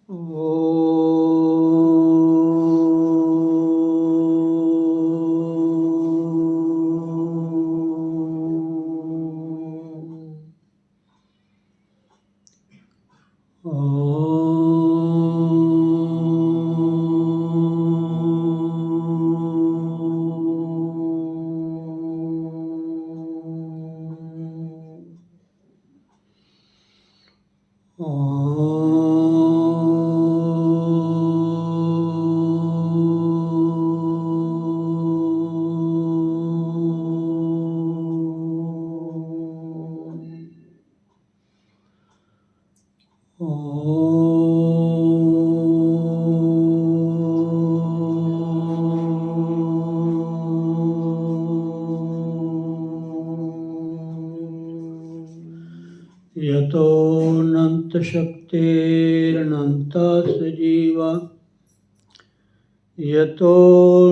यतोऽनन्तशक्तिरनन्तस्य जीवा यतो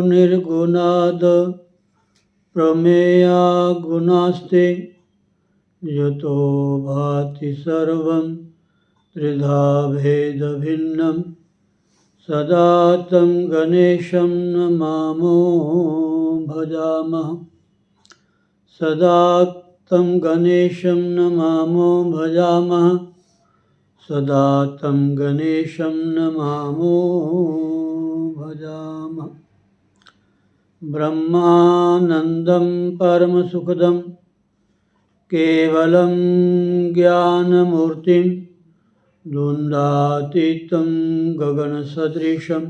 निर्गुणाद् प्रमेया गुणास्ते यतो भाति सर्वं त्रिधा भेदभिन्नं सदा तं गणेशं नमामो भजामः सदा तं गणेशं नमामो भजामः सदा तं गणेशं नमामो भजामः ब्रह्मानन्दं परमसुखदं केवलं ज्ञानमूर्तिं द्वन्द्वातीतं गगनसदृशं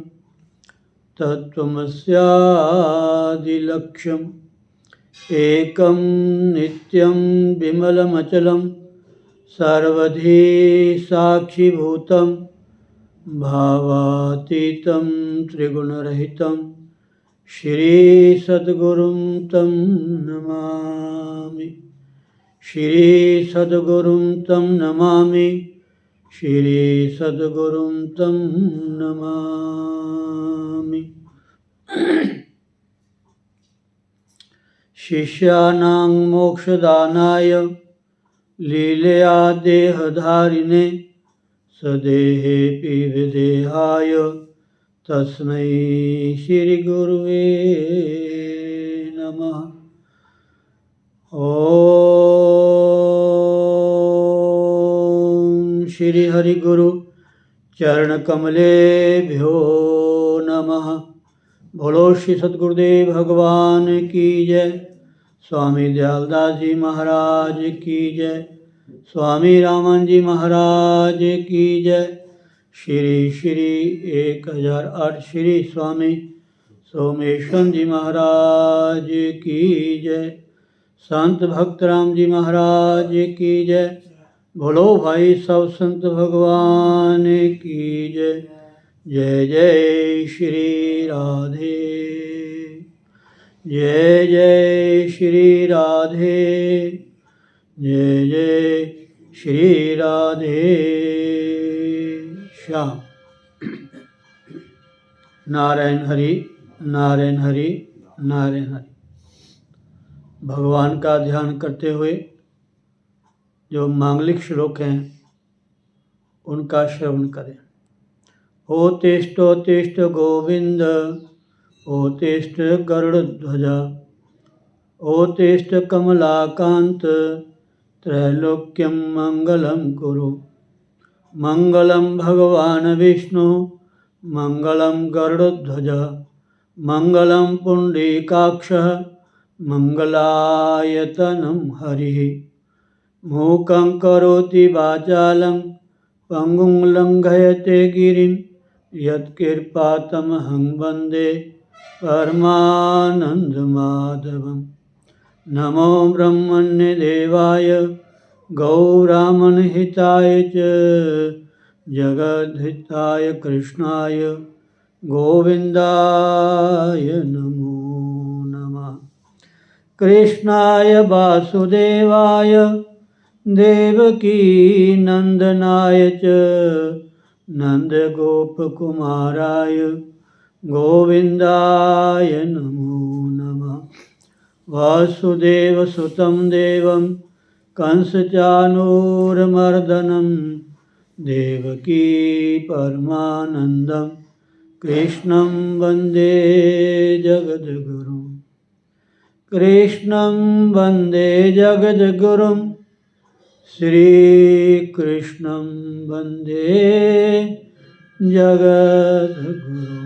तत्त्वमस्यादिलक्ष्यम् एकं नित्यं विमलमचलं सर्वधी साक्षिभूतं भावातीतं त्रिगुणरहितं श्रीसद्गुरुं तं नमामि श्रीसद्गुरुं तं नमामि श्रीसद्गुरुं तं नमामि शिष्याणां मोक्षदानाय लीलया देहधारिणे सदेहेऽपि विदेहाय तस्मै श्रीगुरुवे नमः। ॐ श्री हरिगुरु चरणकमलेभ्यो नमः। बोलो श्री सद्गुरुदेव भगवान की जय। स्वामी दयालदास जी महाराज की जय। स्वामी रामन जी महाराज की जय। श्री श्री 1008 श्री स्वामी सोमेश्वर जी महाराज की जय। संत भक्तराम जी महाराज की जय। बोलो भाई सब संत भगवान की जय। जय जय श्री राधे जय जय श्री राधे जय जय श्री राधे श्याम। नारायण हरि नारायण हरि नारायण हरि। भगवान का ध्यान करते हुए जो मांगलिक श्लोक हैं उनका श्रवण करें। ओतिष्ठ गोविंद ओतिष्ठ गरुड़ध्वजा ओतिष्ठ कमलाकांत त्रैलोक्यं मंगलं कुरु। मंगलं भगवान विष्णु मंगलं गरुड़ध्वज मंगलं पुंडरीकाक्षः मंगलायतनं हरिः। मूकं करोति वाचालं पंगुं लंघयते गिरिं यत्कृपातमहं वन्दे परमानन्दमाधवम्। नमो ब्रह्मण्यदेवाय गौरामणहिताय च जगद्धिताय कृष्णाय गोविन्दाय नमो नमः। कृष्णाय वासुदेवाय देवकी नन्दनाय च नन्दगोपकुमाराय गोविन्दाय नमो नमः। वासुदेवसुतं देवं कंसचाणूरमर्दनं देवकी परमानन्दं कृष्णं वन्दे जगद्गुरुं कृष्णं वन्दे जगद्गुरुं श्रीकृष्णं वन्दे जगद्गुरुं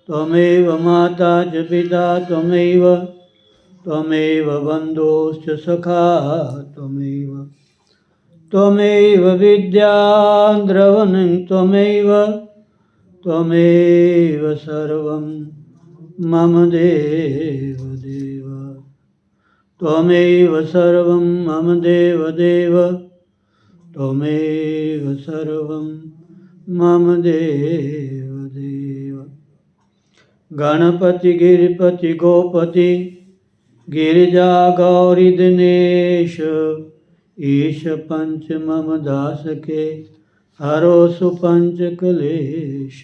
त्वमेव माता च पिता त्वमेव बन्धुश्च सखा त्वमेव विद्या द्रवणं त्वमेव सर्वं मम देव त्वमेव सर्वं मम देव त्वमेव सर्वं मम देव गणपति गिरिपति गोपति गिरिजा गौरी दिनेश ईश पंच मम दास के हरो सुपंच कलेश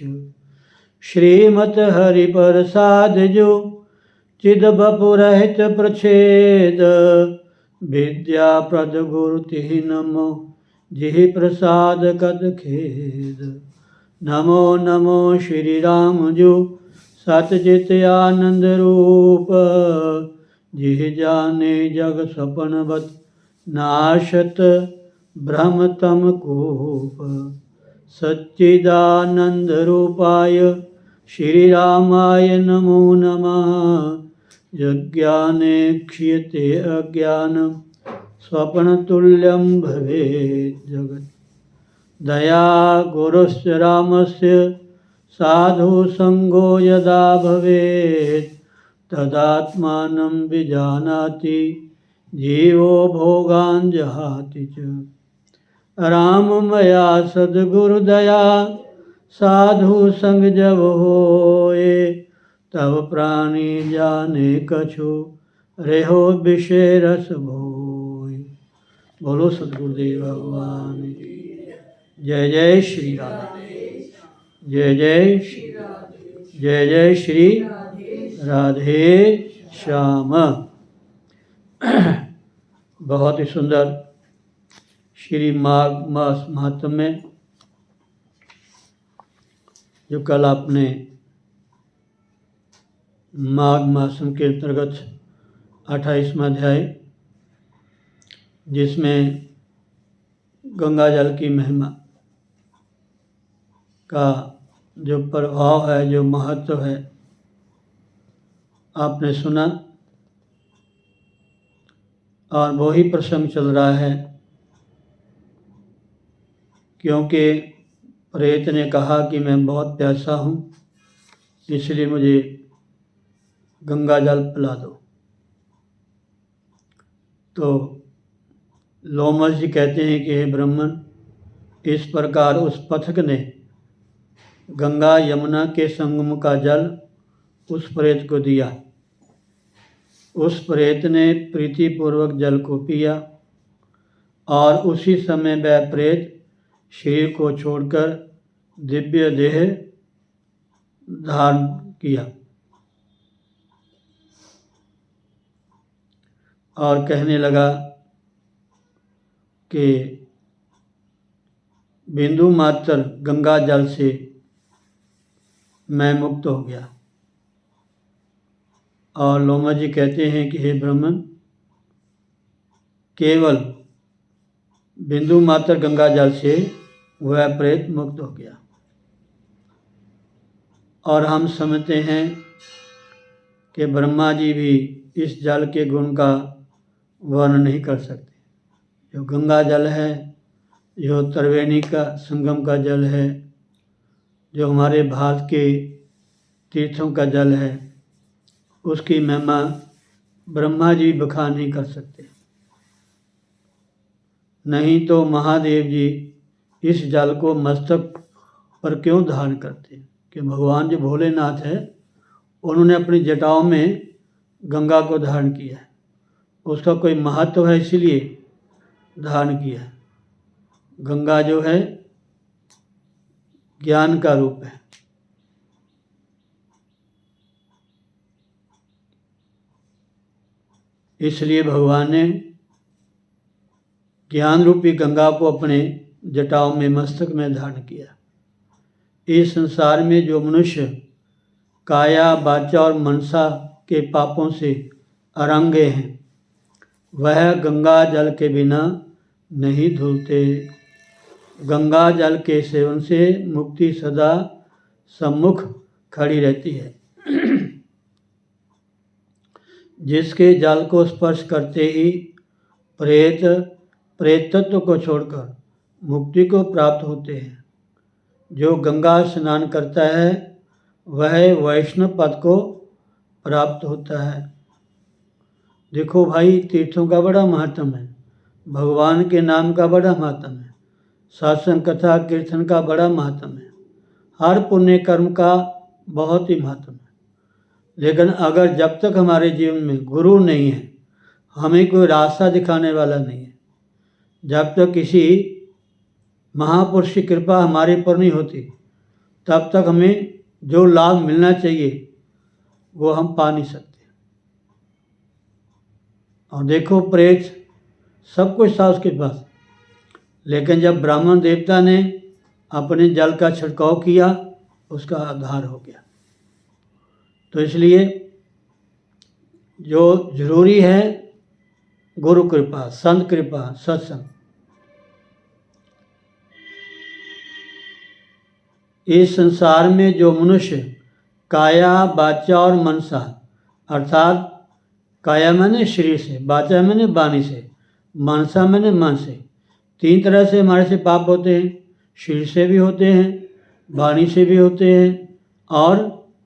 श्रीमत हरि प्रसाद जो चिद बपुरहित प्रछेद विद्या प्रद गुरु तिहि नमो जिहि प्रसाद कद खेद नमो नमो श्री राम जो सतचित आनंद रूप जिहि जाने जग सपन बत नाशत ब्रह्म तम कूप सच्चिदानंद रूपाय श्री रामाय नमो नमः यज्ञाने क्षीयते अज्ञानं स्वप्नतुल्यं भवेत् जगत् दया गुरुस्य रामस्य साधु संगो यदा भवेत् तदात्मानं विजानाति जीवो भोगान् जहाति च राममया सद्गुरुदया साधु संग जब होए तब प्राणी जाने कछु रेहो विषय रस भोए। बोलो सद्गुरुदेव भगवान की जय। जय श्री राधे जय जय श्री जय जय श्री राधे श्याम। बहुत ही सुंदर श्री माघ मास महात्म्य में जो कल आपने माघ मासम के अंतर्गत 28वां अध्याय जिसमें गंगा जल की महिमा का जो प्रभाव है, जो महत्व है, आपने सुना। और वही प्रसंग चल रहा है क्योंकि प्रेत ने कहा कि मैं बहुत प्यासा हूँ, इसलिए मुझे गंगा जल पिला दो। तो लोमस जी कहते हैं कि हे ब्राह्मण, इस प्रकार उस पथिक ने गंगा यमुना के संगम का जल उस प्रेत को दिया। उस प्रेत ने प्रीतिपूर्वक जल को पिया और उसी समय वह प्रेत शरीर को छोड़कर दिव्य देह धारण किया और कहने लगा कि बिंदु मात्र गंगा जल से मैं मुक्त हो गया। और लोमा जी कहते हैं कि हे ब्राह्मण, केवल बिंदु मात्र गंगा जल से वह प्रेत मुक्त हो गया। और हम समझते हैं कि ब्रह्मा जी भी इस जल के गुण का वर्णन नहीं कर सकते। जो गंगा जल है, जो त्रिवेणी का संगम का जल है, जो हमारे भारत के तीर्थों का जल है, उसकी महिमा ब्रह्मा जी बखान नहीं कर सकते। नहीं तो महादेव जी इस जल को मस्तक पर क्यों धारण करते? कि भगवान जो भोलेनाथ है, उन्होंने अपनी जटाओं में गंगा को धारण किया है। उसका कोई महत्व है, इसीलिए धारण किया है। गंगा जो है ज्ञान का रूप है। इसलिए भगवान ने ज्ञान रूपी गंगा को अपने जटाओं में मस्तक में धारण किया। इस संसार में जो मनुष्य काया वाचा और मनसा के पापों से अरंगे हैं वह गंगा जल के बिना नहीं धुलते। गंगा जल के सेवन से मुक्ति सदा सम्मुख खड़ी रहती है। जिसके जल को स्पर्श करते ही प्रेतत्व को छोड़कर मुक्ति को प्राप्त होते हैं। जो गंगा स्नान करता है वह वैष्णव पद को प्राप्त होता है। देखो भाई, तीर्थों का बड़ा महत्व है, भगवान के नाम का बड़ा महत्व है, सत्संग कथा कीर्तन का बड़ा महत्व है, हर पुण्य कर्म का बहुत ही महत्व है। लेकिन अगर जब तक हमारे जीवन में गुरु नहीं है, हमें कोई रास्ता दिखाने वाला नहीं है, जब तक किसी महापुरुष की कृपा हमारे पर नहीं होती, तब तक हमें जो लाभ मिलना चाहिए वो हम पा नहीं सकते। और देखो, प्रेत सब कुछ था उसके पास, लेकिन जब ब्राह्मण देवता ने अपने जल का छिड़काव किया उसका आधार हो गया। तो इसलिए जो जरूरी है गुरु कृपा, संत कृपा, सत्संग। इस संसार में जो मनुष्य काया वाचा और मनसा, अर्थात काया मैंने शरीर से, वाचा मैंने वाणी से, मनसा मैंने मन से, तीन तरह से हमारे से पाप होते हैं। शरीर से भी होते हैं, वाणी से भी होते हैं और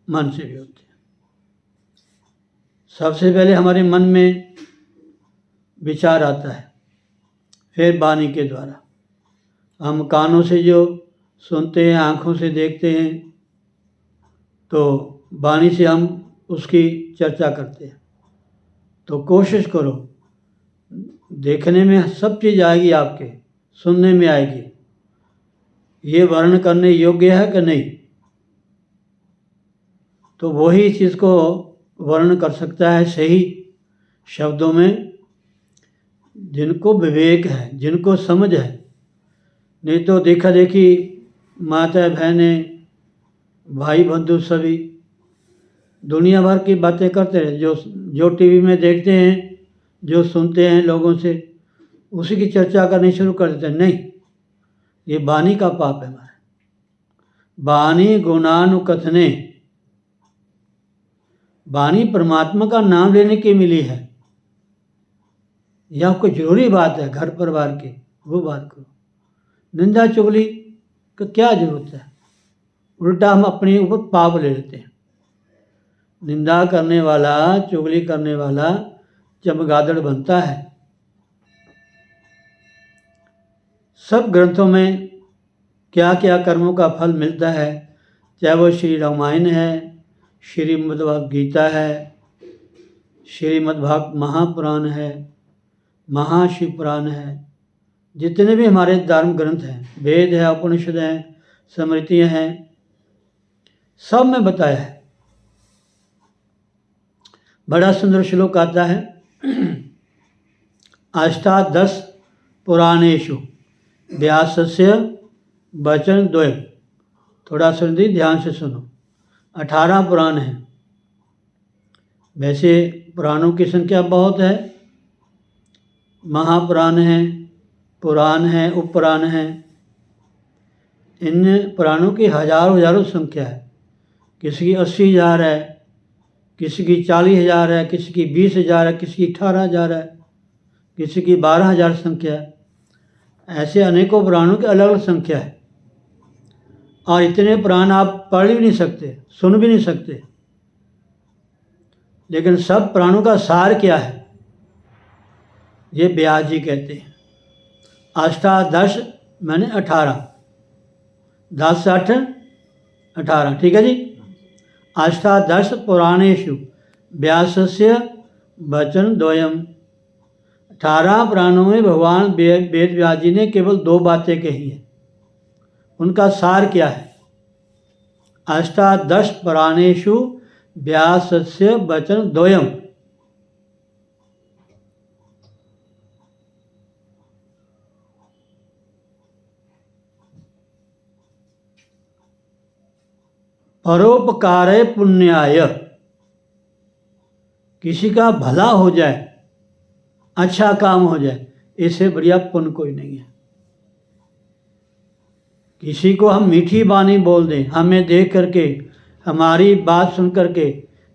मन से भी होते हैं। सबसे पहले हमारे मन में विचार आता है, फिर वाणी के द्वारा हम कानों से जो सुनते हैं, आँखों से देखते हैं, तो वाणी से हम उसकी चर्चा करते हैं। तो कोशिश करो, देखने में सब चीज़ आएगी, आपके सुनने में आएगी, ये वर्ण करने योग्य है कि नहीं, तो वही इस चीज़ को वर्ण कर सकता है सही शब्दों में, जिनको विवेक है, जिनको समझ है। नहीं तो देखा देखी माता बहनें भाई बंधु सभी दुनिया भर की बातें करते रहे, जो टीवी में देखते हैं, जो सुनते हैं लोगों से, उसी की चर्चा करनी शुरू कर देते हैं। नहीं, ये वाणी का पाप है हमारा। वाणी गुणानुकथने, वाणी परमात्मा का नाम लेने की मिली है। यह कोई जरूरी बात है घर परिवार की, वो बात करो। निंदा चुगली का क्या जरूरत है? उल्टा हम अपने ऊपर पाप ले लेते हैं। निंदा करने वाला, चुगली करने वाला चमगादड़ बनता है। सब ग्रंथों में क्या क्या कर्मों का फल मिलता है, चाहे वो श्री रामायण है, श्रीमद् भगवद गीता है, श्रीमद् भागवत महापुराण है, महाशिव पुराण है, जितने भी हमारे धर्म ग्रंथ हैं, वेद है, उपनिषद हैं, स्मृतियाँ हैं, सब में बताया है। बड़ा सुंदर श्लोक आता है, अष्टादश पुराणेषु व्यासस्य वचन द्वयम्। थोड़ा सुन दी, ध्यान से सुनो। 18 पुराण हैं। वैसे पुराणों की संख्या बहुत है, महापुराण हैं, पुराण हैं, उपपुराण हैं। इन पुराणों की हजारों संख्या है। किसी की 80,000 है, किसी की 40,000 है, किसी की 20,000 है, किसी की 18,000 है, किसी की 12,000 संख्या है। ऐसे अनेकों पुराणों की अलग अलग संख्या है, और इतने पुराण आप पढ़ भी नहीं सकते, सुन भी नहीं सकते। लेकिन सब पुराणों का सार क्या है, ये व्यास जी कहते हैं। अष्टादश मैंने 18, 10 8 18, ठीक है जी। अष्टादश पुराणेषु व्यासस्य वचन द्वयम्। 18 पुराणों में भगवान वेद व्यास जी ने केवल 2 बातें कही हैं। उनका सार क्या है? अष्टादश पुराणेषु व्यासस्य वचन द्वयम्। परोपकारे पुण्याय, किसी का भला हो जाए, अच्छा काम हो जाए, इससे बढ़िया पुण्य कोई नहीं है। किसी को हम मीठी वाणी बोल दें, हमें देख करके, हमारी बात सुन करके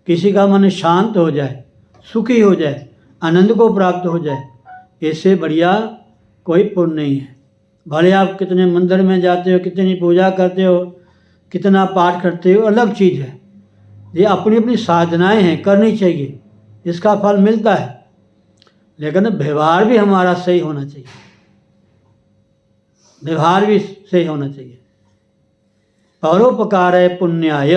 किसी का मन शांत हो जाए, सुखी हो जाए, आनंद को प्राप्त हो जाए, इससे बढ़िया कोई पुण्य नहीं है। भले आप कितने मंदिर में जाते हो, कितनी पूजा करते हो, कितना पाठ करते हो, अलग चीज़ है। ये अपनी अपनी साधनाएं हैं, करनी चाहिए, इसका फल मिलता है, लेकिन व्यवहार भी हमारा सही होना चाहिए, व्यवहार भी सही होना चाहिए। परोपकाराय पुण्याय,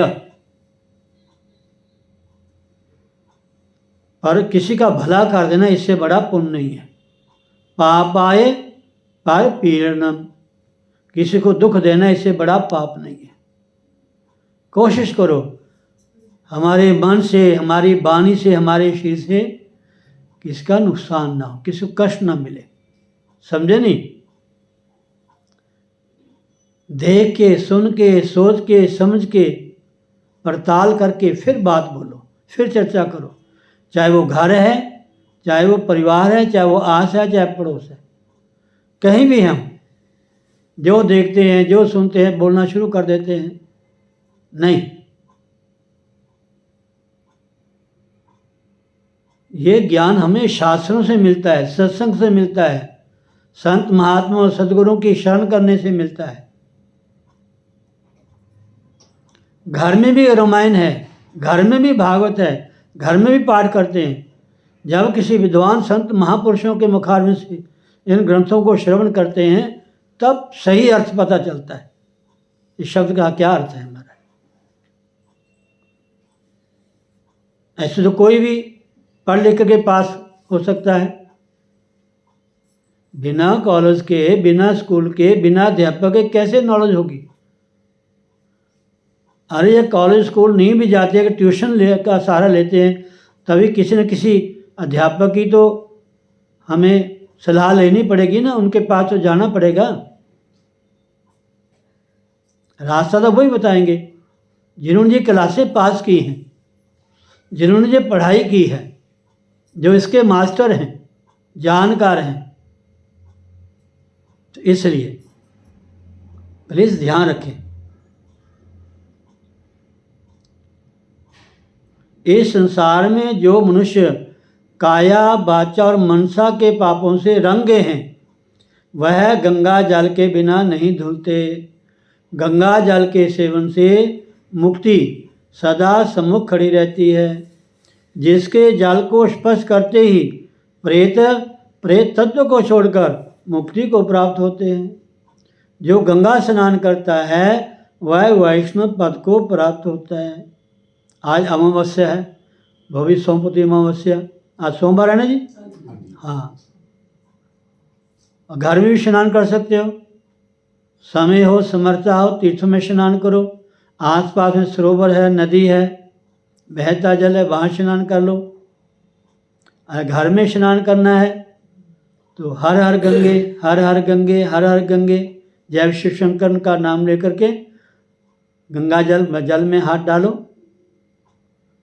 और किसी का भला कर देना इससे बड़ा पुण्य नहीं है। पापाय पर पीड़नम, किसी को दुख देना इससे बड़ा पाप नहीं है। कोशिश करो हमारे मन से, हमारी वाणी से, हमारे शरीर से किसका नुकसान ना हो, किसी को कष्ट ना मिले, समझे नहीं? देख के, सुन के, सोच के, समझ के, पड़ताल करके फिर बात बोलो, फिर चर्चा करो। चाहे वो घर है, चाहे वो परिवार है, चाहे वो आस है, चाहे पड़ोस है, कहीं भी हम जो देखते हैं, जो सुनते हैं, बोलना शुरू कर देते हैं, नहीं। ये ज्ञान हमें शास्त्रों से मिलता है, सत्संग से मिलता है, संत महात्मा और सद्गुरुओं की शरण करने से मिलता है। घर में भी रामायण है, घर में भी भागवत है, घर में भी पाठ करते हैं। जब किसी विद्वान संत महापुरुषों के मुखारविंद से इन ग्रंथों को श्रवण करते हैं, तब सही अर्थ पता चलता है, इस शब्द का क्या अर्थ है हमारा। ऐसे तो कोई भी पढ़ लिख के पास हो सकता है, बिना कॉलेज के, बिना स्कूल के, बिना अध्यापक के कैसे नॉलेज होगी? अरे ये कॉलेज स्कूल नहीं भी जाते, अगर ट्यूशन का सहारा लेते हैं, तभी किसी न किसी अध्यापक की तो हमें सलाह लेनी पड़ेगी ना, उनके पास तो जाना पड़ेगा। रास्ता तो वही बताएंगे जिन्होंने ये क्लासें पास की हैं, जिन्होंने ये पढ़ाई की है, जो इसके मास्टर हैं, जानकार हैं। तो इसलिए प्लीज़ ध्यान रखें, इस संसार में जो मनुष्य काया, वाचा और मनसा के पापों से रंगे हैं, वह गंगा जल के बिना नहीं धुलते। गंगा जल के सेवन से मुक्ति सदा सम्मुख खड़ी रहती है। जिसके जल को स्पर्श करते ही प्रेत तत्व को छोड़कर मुक्ति को प्राप्त होते हैं। जो गंगा स्नान करता है वह वैष्णव पद को प्राप्त होता है। आज अमावस्या है, भविष्य सोमपति अमावस्या, आज सोमवार है ना जी? हाँ, घर में भी स्नान कर सकते हो, समय हो, समर्था हो, तीर्थों में स्नान करो। आसपास में सरोवर है, नदी है, बहता जल है, वहाँ स्नान कर लो। अगर घर में स्नान करना है तो हर हर गंगे, हर हर गंगे, हर हर गंगे, जय शिव शंकर का नाम लेकर के गंगा जल में हाथ डालो।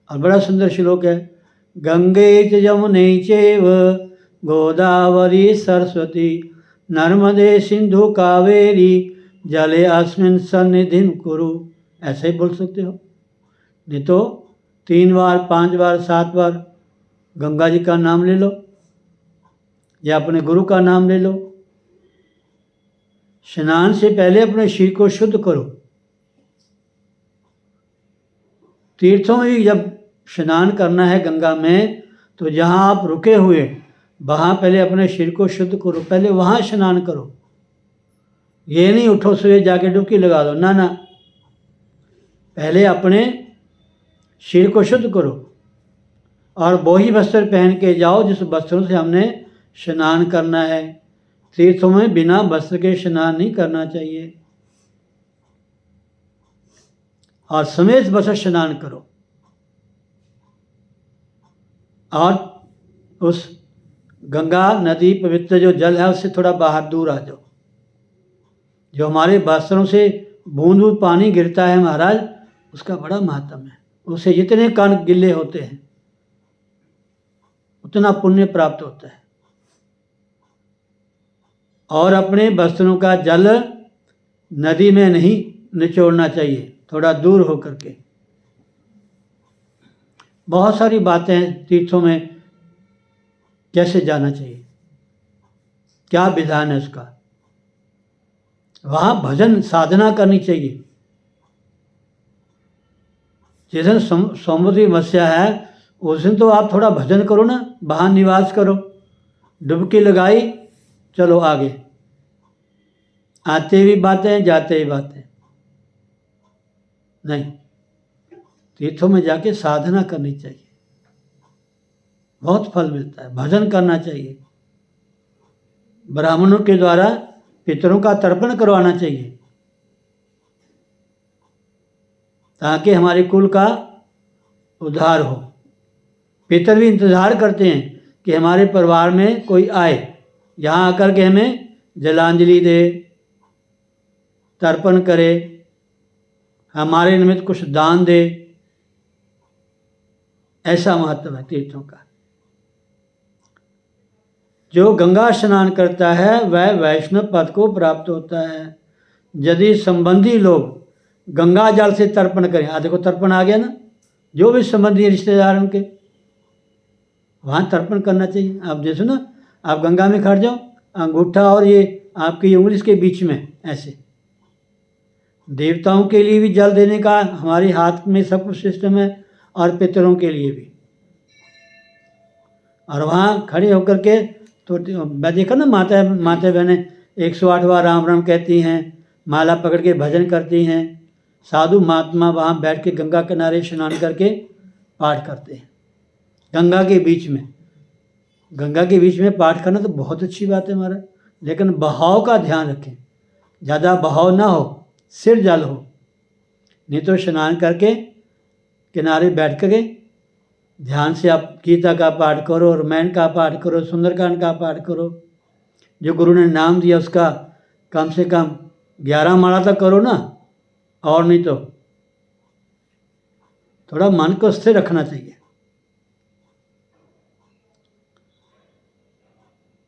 और बड़ा सुंदर श्लोक है, गंगे च यमुने चैव गोदावरी सरस्वती नर्मदे सिंधु कावेरी जले अस्मिन् सन्निधिं कुरु। ऐसे ही बोल सकते हो, नहीं तो 3 बार, 5 बार, 7 बार गंगा जी का नाम ले लो या अपने गुरु का नाम ले लो। स्नान से पहले अपने शरीर को शुद्ध करो। तीर्थों में जब स्नान करना है गंगा में, तो जहाँ आप रुके हुए वहाँ पहले अपने शरीर को शुद्ध करो, पहले वहाँ स्नान करो। ये नहीं उठो सुबह जाके डुबकी लगा दो, ना ना, पहले अपने शरीर को शुद्ध करो और वही वस्त्र पहन के जाओ जिस वस्त्रों से हमने स्नान करना है। तीर्थों में बिना वस्त्र के स्नान नहीं करना चाहिए और समेत वस्त्र स्नान करो। और उस गंगा नदी पवित्र जो जल है उससे थोड़ा बाहर दूर आ जाओ। जो हमारे वस्त्रों से बूंद बूंद पानी गिरता है महाराज, उसका बड़ा महत्व है। उसे जितने कान गिले होते हैं उतना पुण्य प्राप्त होता है। और अपने वस्त्रों का जल नदी में नहीं निचोड़ना चाहिए, थोड़ा दूर होकर के। बहुत सारी बातें हैं तीर्थों में कैसे जाना चाहिए, क्या विधान है उसका। वहाँ भजन साधना करनी चाहिए। जिस दिन समुद्री मत्स्य है उस दिन तो आप थोड़ा भजन करो ना, वहाँ निवास करो, डुबकी लगाई, चलो आगे। आते भी बातें जाते भी बातें नहीं, तीर्थों में जाके साधना करनी चाहिए, बहुत फल मिलता है। भजन करना चाहिए, ब्राह्मणों के द्वारा पितरों का तर्पण करवाना चाहिए ताकि हमारे कुल का उद्धार हो। पितर भी इंतज़ार करते हैं कि हमारे परिवार में कोई आए, यहाँ आकर के हमें जलांजलि दे, तर्पण करे, हमारे निमित्त कुछ दान दे। ऐसा महत्व है तीर्थों का। जो गंगा स्नान करता है वह वैष्णव पद को प्राप्त होता है। यदि संबंधी लोग गंगा जल से तर्पण करें, देखो तर्पण आ गया ना, जो भी संबंधी रिश्तेदार उनके वहाँ तर्पण करना चाहिए। आप जैसे ना, आप गंगा में खड़ जाओ, अंगूठा और ये आपकी उंगली के बीच में ऐसे, देवताओं के लिए भी जल देने का हमारे हाथ में सब कुछ सिस्टम है, और पितरों के लिए भी। और वहाँ खड़े होकर के तो मैं देखा ना, माता बहनें 108 बार राम राम कहती हैं, माला पकड़ के भजन करती हैं। साधु महात्मा वहाँ बैठ के गंगा किनारे स्नान करके पाठ करते हैं। गंगा के बीच में पाठ करना तो बहुत अच्छी बात है हमारा, लेकिन बहाव का ध्यान रखें, ज़्यादा बहाव ना हो, सिर जल हो। नहीं तो स्नान करके किनारे बैठ करके ध्यान से आप गीता का पाठ करो, रामायण का पाठ करो, सुंदरकांड का पाठ करो, जो गुरु ने नाम दिया उसका कम से कम 11 माला तक करो ना। और नहीं तो थोड़ा मन को स्थिर रखना चाहिए।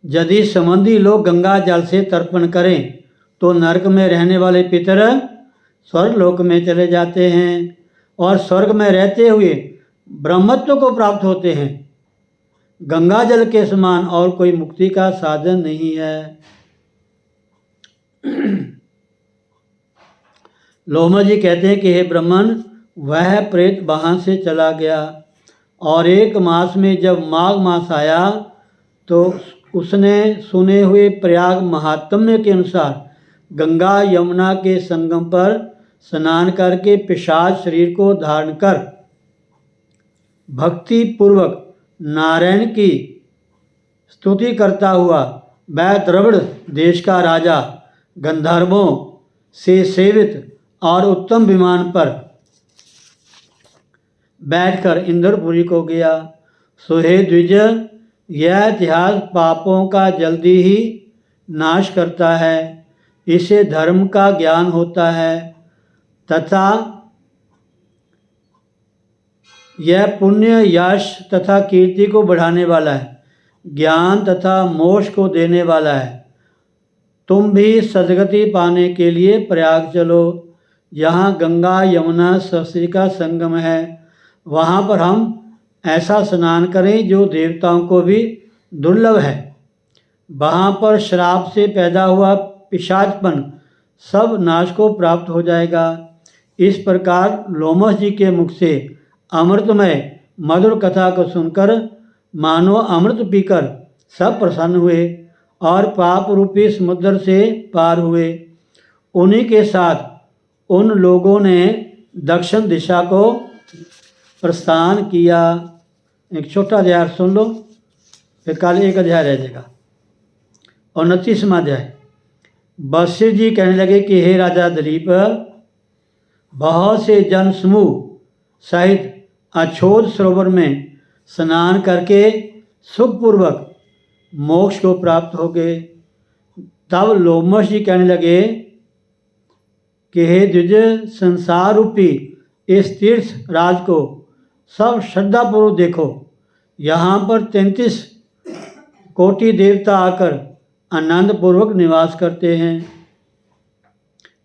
यदि संबंधी लोग गंगा जल से तर्पण करें तो नरक में रहने वाले पितर स्वर्ग लोक में चले जाते हैं और स्वर्ग में रहते हुए ब्रह्मत्व को प्राप्त होते हैं। गंगा जल के समान और कोई मुक्ति का साधन नहीं है। लोमा जी कहते हैं कि हे ब्राह्मण, वह प्रेत वहाँ से चला गया और 1 मास में जब माघ मास आया तो उसने सुने हुए प्रयाग महात्म्य के अनुसार गंगा यमुना के संगम पर स्नान करके पिशाच शरीर को धारण कर भक्ति पूर्वक नारायण की स्तुति करता हुआ वह द्रविड़ देश का राजा गंधर्वों से सेवित और उत्तम विमान पर बैठकर इंद्रपुरी को गया। सो हे द्विज, यह इतिहास पापों का जल्दी ही नाश करता है, इससे धर्म का ज्ञान होता है तथा यह पुण्य यश तथा कीर्ति को बढ़ाने वाला है, ज्ञान तथा मोक्ष को देने वाला है। तुम भी सद्गति पाने के लिए प्रयाग चलो। यहाँ गंगा यमुना सरस्वती का संगम है, वहाँ पर हम ऐसा स्नान करें जो देवताओं को भी दुर्लभ है। वहाँ पर श्राप से पैदा हुआ पिशाचपन सब नाश को प्राप्त हो जाएगा। इस प्रकार लोमस जी के मुख से अमृतमय मधुर कथा को सुनकर मानो अमृत पीकर सब प्रसन्न हुए और पाप रूपी समुद्र से पार हुए। उन्हीं के साथ उन लोगों ने दक्षिण दिशा को प्रस्थान किया। एक छोटा अध्याय सुन लो, फिर कल एक अध्याय रह जाएगा। 29वां अध्याय। वशिष्ठ जी कहने लगे कि हे राजा दिलीप, बहुत से जन समूह सहित अछोद सरोवर में स्नान करके सुखपूर्वक मोक्ष को प्राप्त हो गए। तब लोमश जी कहने लगे कि हे द्विज, संसार रूपी इस तीर्थ राज को सब श्रद्धापूर्वक देखो। यहाँ पर 33 कोटि देवता आकर आनंदपूर्वक निवास करते हैं।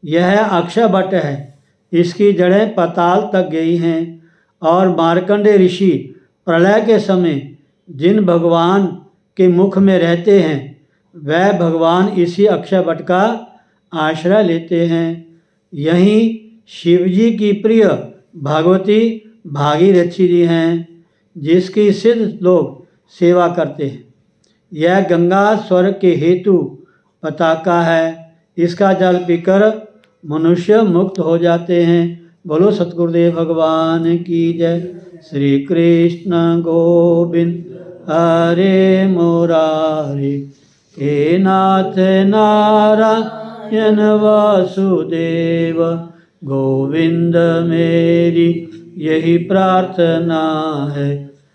यह अक्षय वट है, इसकी जड़ें पाताल तक गई हैं और मार्कंडेय ऋषि प्रलय के समय जिन भगवान के मुख में रहते हैं वह भगवान इसी अक्षय वट का आश्रय लेते हैं। यहीं शिवजी की प्रिय भगवती भागीरथी जी हैं जिसकी सिद्ध लोग सेवा करते हैं। यह गंगा स्वर्ग के हेतु पताका है, इसका जल पीकर मनुष्य मुक्त हो जाते हैं। बोलो सतगुरुदेव भगवान की जय। श्री कृष्ण गोविंद हरे मुरारी, हे नाथ नारायण वासुदेव, गोविंद मेरी यही प्रार्थना है।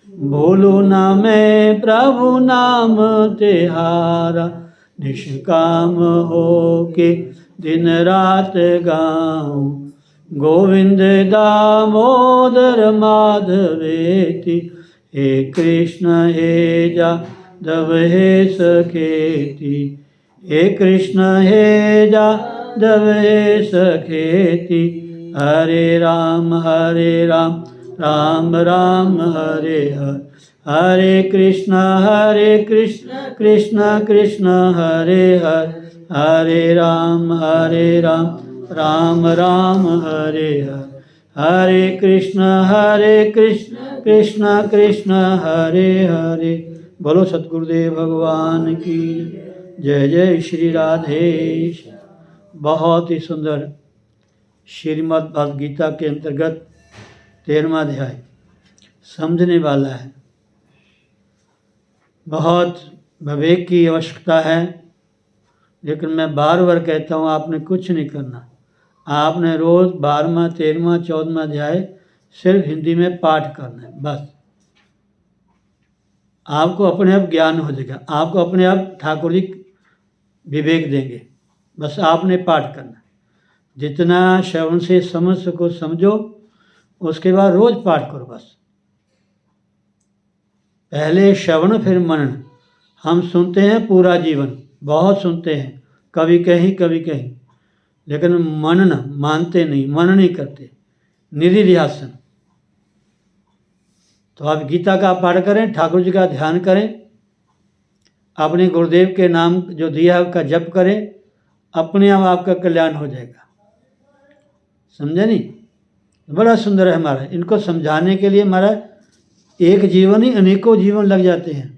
भूलू न मैं प्रभु नाम तिहारा, निष्काम हो के दिन रात गाऊं। गोविंद दामोदर माधवेति, हे कृष्ण हे जादव हे सखेति, हे कृष्ण हे जादव हे सखेति। हरे राम राम राम हरे हरे, हरे कृष्ण कृष्ण कृष्ण हरे हरे, हरे राम राम राम हरे हरे, हरे कृष्ण कृष्ण कृष्ण हरे हरे। बोलो सतगुरुदेव भगवान की जय। जय श्री राधेश। बहुत ही सुंदर श्रीमद् भगवद गीता के अंतर्गत 13वां अध्याय समझने वाला है। बहुत विवेक की आवश्यकता है, लेकिन मैं बार बार कहता हूँ आपने कुछ नहीं करना। आपने रोज़ 12वां 13वां 14वां अध्याय सिर्फ हिंदी में पाठ करना है, बस। आपको अपने आप ज्ञान हो जाएगा, आपको अपने आप ठाकुर जी विवेक देंगे। बस आपने पाठ करना, जितना श्रवण से समझ सको समझो, उसके बाद रोज पाठ करो। बस पहले श्रवण फिर मनन। हम सुनते हैं पूरा जीवन, बहुत सुनते हैं, कभी कहीं कभी कहीं, लेकिन मनन मानते नहीं, मनन नहीं करते, निधिध्यासन। तो आप गीता का पाठ करें, ठाकुर जी का ध्यान करें, अपने गुरुदेव के नाम जो दिया है उसका जप करें, अपने आप आपका कल्याण हो जाएगा। समझे नहीं? बड़ा सुंदर है हमारा। इनको समझाने के लिए हमारा एक जीवन ही अनेकों जीवन लग जाते हैं।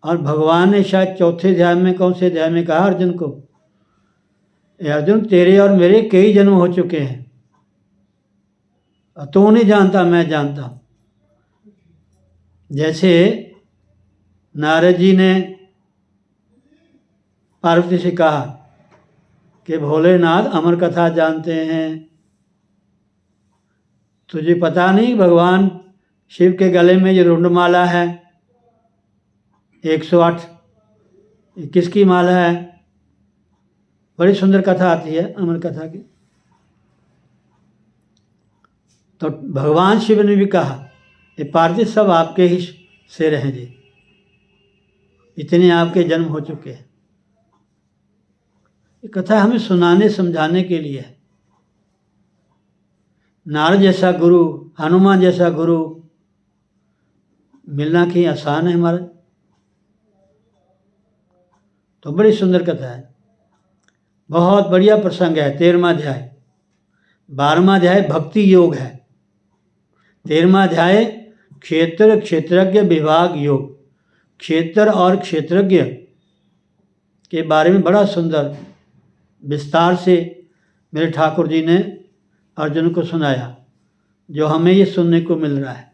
और भगवान ने शायद चौथे अध्याय में, कौन से अध्याय में कहा अर्जुन को, अर्जुन तेरे और मेरे कई जन्म हो चुके हैं, तू नहीं जानता मैं जानता हूँ। जैसे नारद जी ने पार्वती से कहा कि भोलेनाथ अमर कथा जानते हैं, तुझे पता नहीं भगवान शिव के गले में ये रुंडमाला है 108, किसकी माला है? बड़ी सुंदर कथा आती है अमर कथा की। तो भगवान शिव ने भी कहा ये पार्थिव सब आपके ही से रहें जी, इतने आपके जन्म हो चुके हैं। ये कथा हमें सुनाने समझाने के लिए है। नारद जैसा गुरु, हनुमान जैसा गुरु मिलना कहीं आसान है हमारा? तो बड़ी सुंदर कथा है, बहुत बढ़िया प्रसंग है। 13वां अध्याय, 12वां अध्याय भक्ति योग है, 13वां अध्याय क्षेत्र क्षेत्रज्ञ विभाग योग। क्षेत्र और क्षेत्रज्ञ के बारे में बड़ा सुंदर विस्तार से मेरे ठाकुर जी ने अर्जुन को सुनाया, जो हमें ये सुनने को मिल रहा है।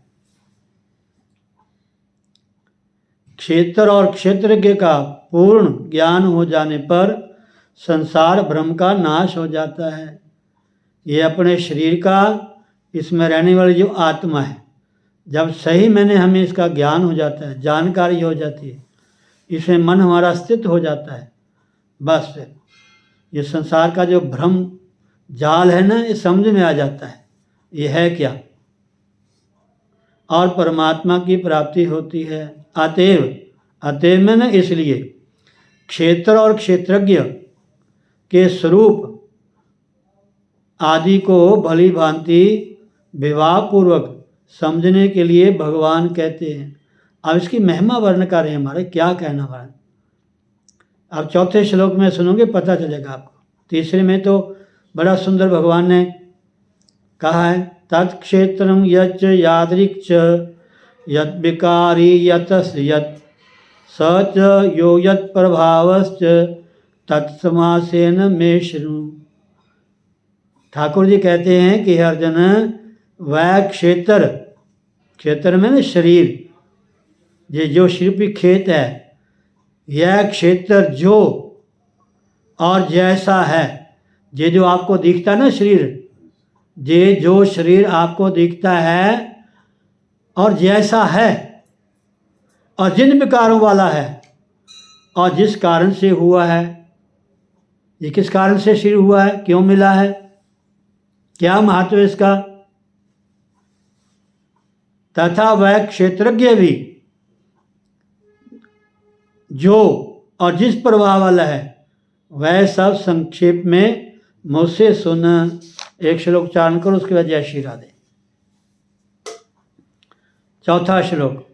क्षेत्र और क्षेत्रज्ञ का पूर्ण ज्ञान हो जाने पर संसार भ्रम का नाश हो जाता है। ये अपने शरीर का, इसमें रहने वाली जो आत्मा है, जब सही मैंने हमें इसका ज्ञान हो जाता है, जानकारी हो जाती है, इसमें मन हमारा स्थित हो जाता है, बस फिर ये संसार का जो भ्रम जाल है ना, ये समझ में आ जाता है ये है क्या, और परमात्मा की प्राप्ति होती है। अतएव में न इसलिए क्षेत्र और क्षेत्रज्ञ के स्वरूप आदि को भली भांति विभागपूर्वक समझने के लिए भगवान कहते हैं। अब इसकी महिमा वर्ण कर रहे हैं हमारे, क्या कहना है। अब चौथे श्लोक में सुनोगे पता चलेगा आपको। तीसरे में तो बड़ा सुंदर भगवान ने कहा है, तत्क्षेत्रम यच्च यादृक्ष यत् विकारी यतस् यत् स च यो यत् प्रभावश्च तत्समासेन मे शृणु। ठाकुर जी कहते हैं कि अर्जुन, वह क्षेत्र में न शरीर, ये जो शिल्पी खेत है, यह क्षेत्र जो और जैसा है, ये जो आपको दिखता है ना शरीर, ये जो शरीर आपको दिखता है और जैसा है और जिन विकारों वाला है और जिस कारण से हुआ है, ये किस कारण से शरीर हुआ है, क्यों मिला है, क्या महत्व है इसका, तथा वह क्षेत्रज्ञ भी जो और जिस प्रभाव वाला है, वह सब संक्षेप में मुझसे सुन। एक श्लोक उच्चारण करो, उसके बाद जय श्री राधे। चौथा श्लोक।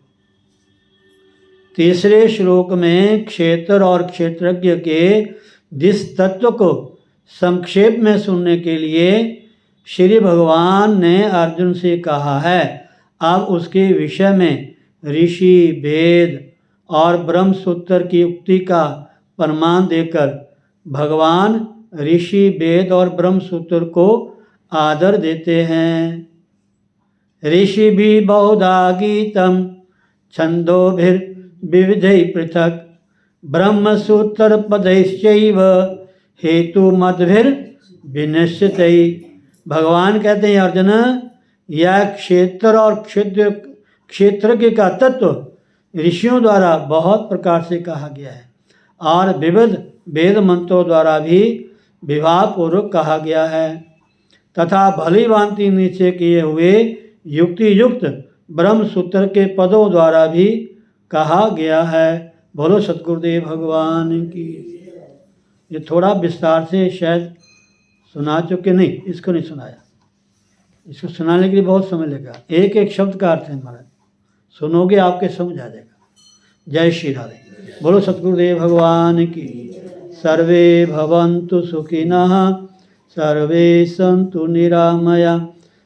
तीसरे श्लोक में क्षेत्र और क्षेत्रज्ञ के जिस तत्व को संक्षेप में सुनने के लिए श्री भगवान ने अर्जुन से कहा है, अब उसके विषय में ऋषि वेद और ब्रह्म सूत्र की उक्ति का प्रमाण देकर भगवान ऋषि वेद और ब्रह्म सूत्र को आदर देते हैं। ऋषि भी बहुधा गीतम छंदोभिर्विविधै पृथक ब्रह्म सूत्र पदैश्चैव हेतु मद्भिर्विनिश्चितै। भगवान कहते हैं, अर्जुन, यह क्षेत्र और क्षेत्रज्ञ का तत्व ऋषियों द्वारा बहुत प्रकार से कहा गया है और विविध वेद मंत्रों द्वारा भी विभागपूर्वक कहा गया है, तथा भली भांति नीचे किए हुए युक्ति युक्त ब्रह्म सूत्र के पदों द्वारा भी कहा गया है। बोलो सतगुरुदेव भगवान की। ये थोड़ा विस्तार से शायद सुना चुके, नहीं इसको नहीं सुनाया, इसको सुनाने के लिए बहुत समय लगेगा। एक एक शब्द का अर्थ है महाराज, सुनोगे आपके समझ आ जाएगा। जय श्री राधे। बोलो सतगुरुदेव भगवान की। सर्वे भवन्तु सुखिनः, सर्वे सन्तु निरामया,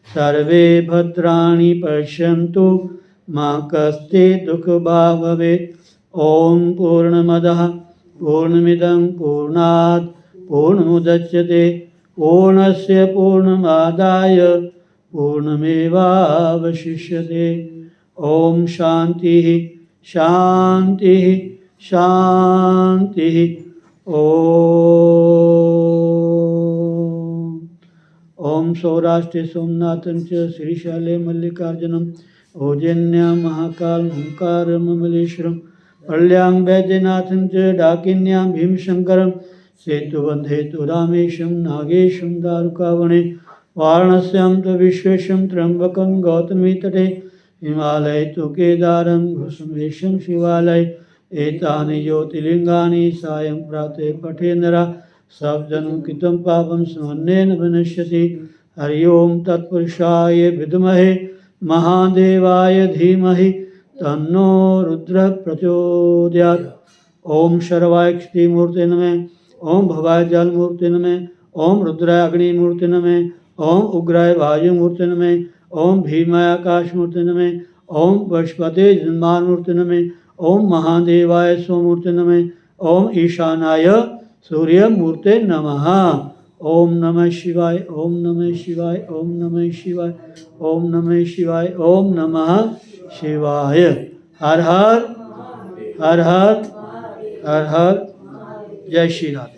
सर्वे भद्राणि पश्यन्तु मा कश्चित् दुःखभाग् भवेत्। ओम पूर्णमदः पूर्णमिदं पूर्णात् पूर्णमुदच्यते पूर्णस्य पूर्णमादाय पूर्णमेवावशिष्यते। ओम शांति शांति शांति। ओम सौराष्ट्रे सोमनाथं च श्रीशैले मल्लिकार्जुनम् ओजन्यां महाकाल ओंकारममलेश्वरं पल्यां वैद्यनाथं च डाकिन्यां भीमशंकरं सेतुबन्धे तु रामेशं नागेशं दारुकावणे वाराणस्यां तु विश्वेशं त्र्यंबकं गौतमी तटे हिमालय तु केदारं घुसमेशं शिवालय। एतानि ज्योतिर्लिंगानि सायं प्रातः पठे नरः सबजनं कृतं पापं स्मरणेन विनश्यति। हरि ओम तत्पुरुषाय विद्महे महादेवाय धीमहि तन्नो रुद्रः प्रचोदयात्। ओम शर्वाय क्षितिमूर्ते नमः, ओम भवाय जलमूर्ते नमः, ओम रुद्राय अग्निमूर्ते नमः, ओम उग्राय वायुमूर्ते नमः, ओम भीमाय आकाशमूर्ते नमः, ओम पशुपते जन्मामूर्ते नमः, ओम महादेवाय सोमूर्ते नमः, ओम ईशानाय सूर्यमूर्ते नमः। ओम नमः शिवाय, ओम नमः शिवाय, ओम नमः शिवाय, ओम नमः शिवाय, ओम नमः शिवाय। हर हर हर हर हर हर। जय श्री राधे।